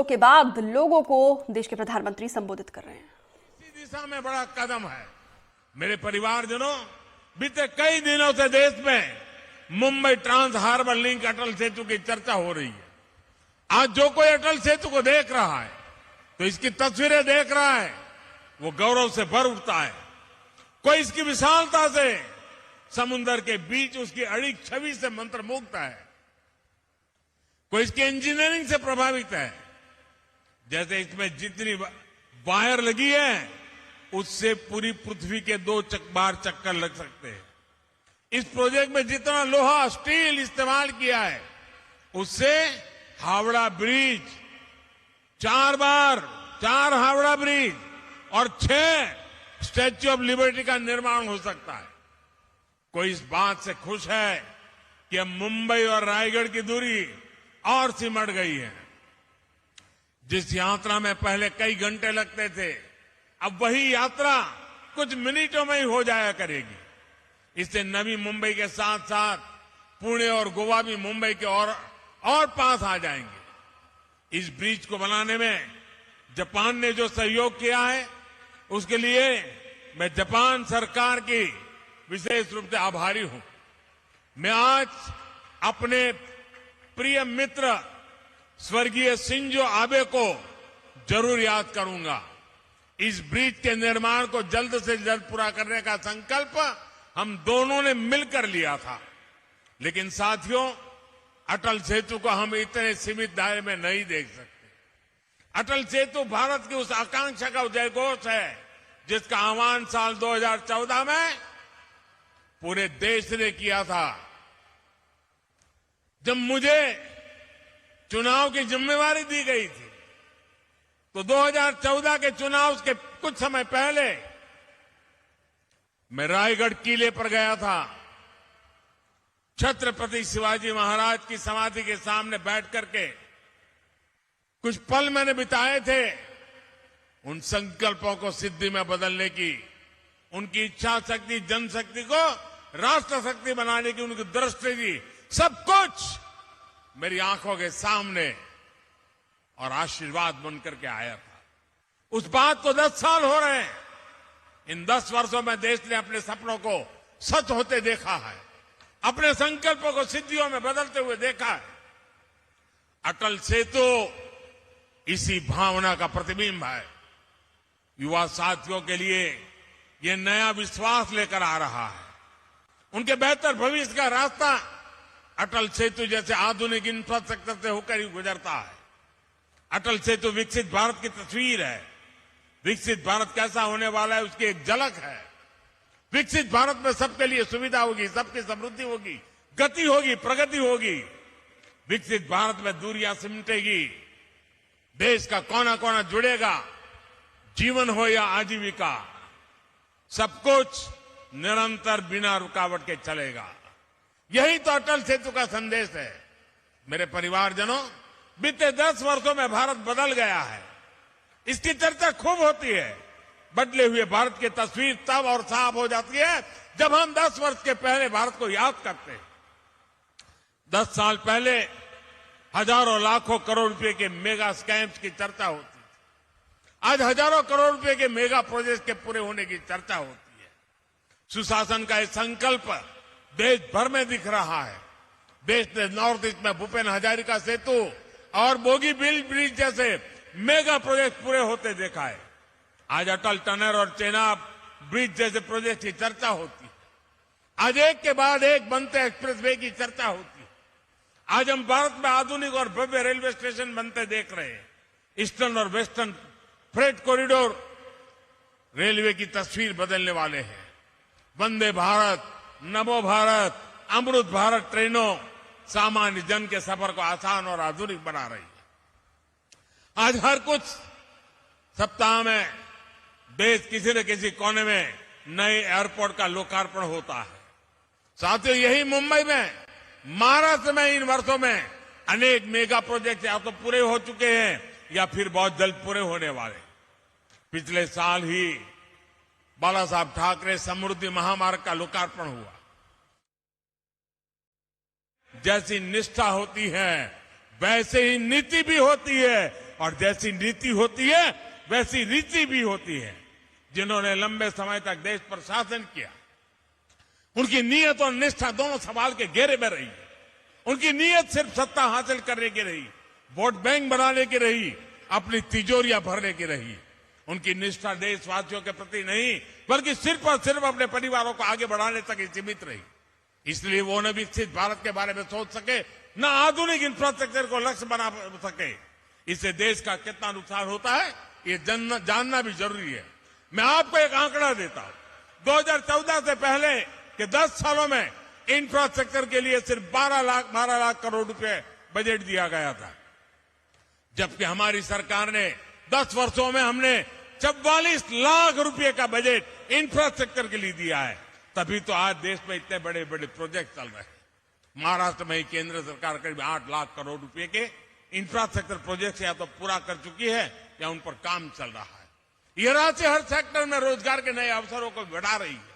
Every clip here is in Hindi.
के बाद लोगों को देश के प्रधानमंत्री संबोधित कर रहे हैं। इसी दिशा में बड़ा कदम है। मेरे परिवारजनों, बीते कई दिनों से देश में Mumbai trans harbour link Atal Setu की चर्चा हो रही है। आज जो कोई अटल सेतु को देख रहा है तो इसकी तस्वीरें देख रहा है, वो गौरव से भर उठता है। कोई इसकी विशालता से, समुद्र के बीच उसकी अड़िग छवि से मंत्रमुग्ध है। कोई इसकी इंजीनियरिंग से प्रभावित है। जैसे इसमें जितनी वायर लगी है उससे पूरी पृथ्वी के 2 बार चक्कर लग सकते हैं। इस प्रोजेक्ट में जितना लोहा स्टील इस्तेमाल किया है उससे हावड़ा ब्रिज 4 हावड़ा ब्रिज और 6 स्टैच्यू ऑफ लिबर्टी का निर्माण हो सकता है। कोई इस बात से खुश है कि अब मुंबई और रायगढ़ की दूरी और सिमट गई है। जिस यात्रा में पहले कई घंटे लगते थे, अब वही यात्रा कुछ मिनटों में ही हो जाया करेगी। इससे नवी मुंबई के साथ साथ पुणे और गोवा भी मुंबई के और पास आ जाएंगे। इस ब्रिज को बनाने में जापान ने जो सहयोग किया है उसके लिए मैं जापान सरकार की विशेष रूप से आभारी हूं। मैं आज अपने प्रिय मित्र स्वर्गीय शिंजो आबे को जरूर याद करूंगा। इस ब्रिज के निर्माण को जल्द से जल्द पूरा करने का संकल्प हम दोनों ने मिलकर लिया था। लेकिन साथियों, अटल सेतु को हम इतने सीमित दायरे में नहीं देख सकते। अटल सेतु भारत की उस आकांक्षा का जयघोष है जिसका आह्वान साल 2014 में पूरे देश ने किया था। जब मुझे चुनाव की जिम्मेवारी दी गई थी तो 2014 के चुनाव के कुछ समय पहले मैं रायगढ़ किले पर गया था। छत्रपति शिवाजी महाराज की समाधि के सामने बैठ करके कुछ पल मैंने बिताए थे उन संकल्पों को सिद्धि में बदलने की, उनकी इच्छा शक्ति, जनशक्ति को राष्ट्र शक्ति बनाने की उनकी दृष्टि थी। सब कुछ मेरी आंखों के सामने और आशीर्वाद बनकर के आया था। उस बात को 10 साल हो रहे हैं। इन 10 वर्षों में देश ने अपने सपनों को सच होते देखा है, अपने संकल्पों को सिद्धियों में बदलते हुए देखा है। अटल सेतु इसी भावना का प्रतिबिंब है। युवा साथियों के लिए यह नया विश्वास लेकर आ रहा है। उनके बेहतर भविष्य का रास्ता अटल सेतु जैसे आधुनिक इंफ्रास्ट्रक्चर से होकर ही गुजरता है। अटल सेतु विकसित भारत की तस्वीर है। विकसित भारत कैसा होने वाला है उसकी एक झलक है। विकसित भारत में सबके लिए सुविधा होगी, सबकी समृद्धि होगी, गति होगी, प्रगति होगी। विकसित भारत में दूरियां सिमटेगी, देश का कोना कोना जुड़ेगा। जीवन हो या आजीविका, सब कुछ निरंतर बिना रुकावट के चलेगा। यही तो अटल सेतु का संदेश है। मेरे परिवारजनों, बीते 10 वर्षों में भारत बदल गया है। इसकी चर्चा खूब होती है। बदले हुए भारत की तस्वीर तब और साफ हो जाती है जब हम 10 वर्ष के पहले भारत को याद करते हैं। 10 साल पहले हजारों लाखों करोड़ रुपए के मेगा स्कैम्स की चर्चा होती थी। आज हजारों करोड़ रुपए के मेगा प्रोजेक्ट के पूरे होने की चर्चा होती है। सुशासन का यह संकल्प देश भर में दिख रहा है। देश ने नॉर्थ ईस्ट में भूपेन हजारिका सेतु और बोगीबील ब्रिज जैसे मेगा प्रोजेक्ट पूरे होते देखा है। आज अटल टनल और चेनाब ब्रिज जैसे प्रोजेक्ट की चर्चा होती है। आज एक के बाद एक बनते एक्सप्रेसवे की चर्चा होती है। आज हम भारत में आधुनिक और भव्य रेलवे स्टेशन बनते देख रहे हैं। ईस्टर्न और वेस्टर्न फ्रेट कॉरिडोर रेलवे की तस्वीर बदलने वाले हैं। वंदे भारत, नमो भारत, अमृत भारत ट्रेनों सामान्य जन के सफर को आसान और आधुनिक बना रही है। आज हर कुछ सप्ताह में देश किसी न किसी कोने में नए एयरपोर्ट का लोकार्पण होता है। साथियों, यही मुंबई में, महाराष्ट्र में इन वर्षों में अनेक मेगा प्रोजेक्ट या तो पूरे हो चुके हैं या फिर बहुत जल्द पूरे होने वाले। पिछले साल ही बाला साहब ठाकरे समृद्धि महामार्ग का लोकार्पण हुआ। जैसी निष्ठा होती है वैसे ही नीति भी होती है। और जैसी नीति होती है वैसी रीति भी होती है। जिन्होंने लंबे समय तक देश पर शासन किया, उनकी नीयत और निष्ठा दोनों सवाल के घेरे में रही। उनकी नीयत सिर्फ सत्ता हासिल करने की रही, वोट बैंक बनाने की रही, अपनी तिजोरियां भरने की रही। उनकी निष्ठा देशवासियों के प्रति नहीं, बल्कि सिर्फ और सिर्फ अपने परिवारों को आगे बढ़ाने तक ही सीमित रही। इसलिए वो न विकसित भारत के बारे में सोच सके, न आधुनिक इंफ्रास्ट्रक्चर को लक्ष्य बना सके। इससे देश का कितना नुकसान होता है ये जानना भी जरूरी है। मैं आपको एक आंकड़ा देता हूं। 2014 से पहले के 10 सालों में इंफ्रास्ट्रक्चर के लिए सिर्फ 12 लाख करोड़ रुपए बजट दिया गया था, जबकि हमारी सरकार ने 10 वर्षों में हमने 44 लाख रुपए का बजट इंफ्रास्ट्रक्चर के लिए दिया है। तभी तो आज देश में इतने बड़े बड़े प्रोजेक्ट चल रहे हैं। महाराष्ट्र में ही केंद्र सरकार करीब 8 लाख करोड़ रुपए के इंफ्रास्ट्रक्चर प्रोजेक्ट या तो पूरा कर चुकी है या उन पर काम चल रहा है। यह राशि हर सेक्टर में रोजगार के नए अवसरों को बढ़ा रही है।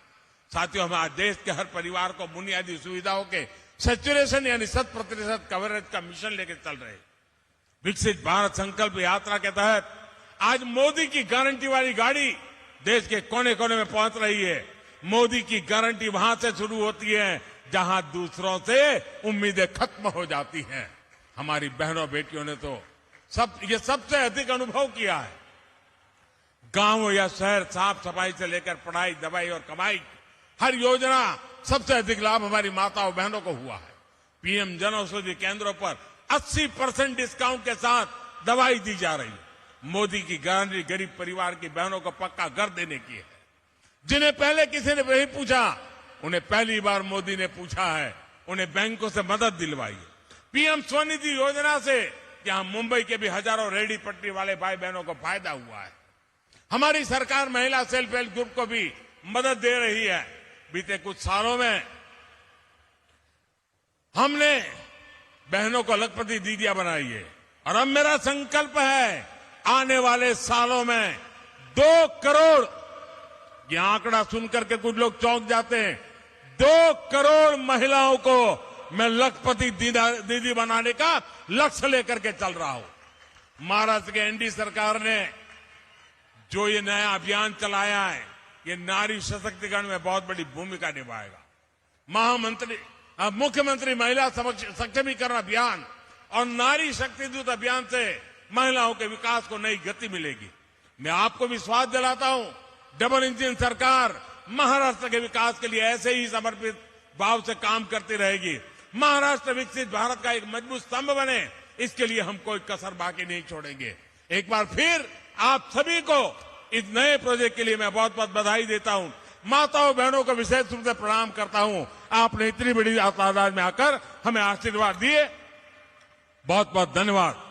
साथियों, हम आज देश के हर परिवार को बुनियादी सुविधाओं के सैचुरेशन यानी 100% कवरेज का मिशन लेकर चल रहे हैं। विकसित भारत संकल्प यात्रा के तहत आज मोदी की गारंटी वाली गाड़ी देश के कोने कोने में पहुंच रही है। मोदी की गारंटी वहां से शुरू होती है जहां दूसरों से उम्मीदें खत्म हो जाती हैं। हमारी बहनों बेटियों ने तो ये सबसे अधिक अनुभव किया है। गांव या शहर, साफ सफाई से लेकर पढ़ाई, दवाई और कमाई, हर योजना सबसे अधिक लाभ हमारी माताओं बहनों को हुआ है। पीएम जन औषधि केंद्रों पर 80% डिस्काउंट के साथ दवाई दी जा रही है। मोदी की गारंटी गरीब परिवार की बहनों को पक्का घर देने की है। जिन्हें पहले किसी ने नहीं पूछा, उन्हें पहली बार मोदी ने पूछा है। उन्हें बैंकों से मदद दिलवाई है। पीएम स्वनिधि योजना से यहां मुंबई के भी हजारों रेहड़ी पटरी वाले भाई बहनों को फायदा हुआ है। हमारी सरकार महिला सेल्फ हेल्प ग्रुप को भी मदद दे रही है। बीते कुछ सालों में हमने बहनों को लखपति दीदियां बनाई है और अब मेरा संकल्प है आने वाले सालों में 2 करोड़, ये आंकड़ा सुनकर के कुछ लोग चौंक जाते हैं, 2 करोड़ महिलाओं को मैं लखपति दीदी बनाने का लक्ष्य लेकर के चल रहा हूं। महाराष्ट्र के एनडीए सरकार ने जो ये नया अभियान चलाया है, ये नारी सशक्तिकरण में बहुत बड़ी भूमिका निभाएगा। मुख्यमंत्री महिला सक्षमीकरण अभियान और नारी शक्ति दूत अभियान से महिलाओं के विकास को नई गति मिलेगी। मैं आपको विश्वास दिलाता हूं, डबल इंजन सरकार महाराष्ट्र के विकास के लिए ऐसे ही समर्पित भाव से काम करती रहेगी। महाराष्ट्र विकसित भारत का एक मजबूत स्तंभ बने, इसके लिए हम कोई कसर बाकी नहीं छोड़ेंगे। एक बार फिर आप सभी को इस नए प्रोजेक्ट के लिए मैं बहुत बहुत बधाई देता हूं। माताओं बहनों को विशेष रूप से प्रणाम करता हूं। आपने इतनी बड़ी तादाद में आकर हमें आशीर्वाद दिए, बहुत बहुत धन्यवाद।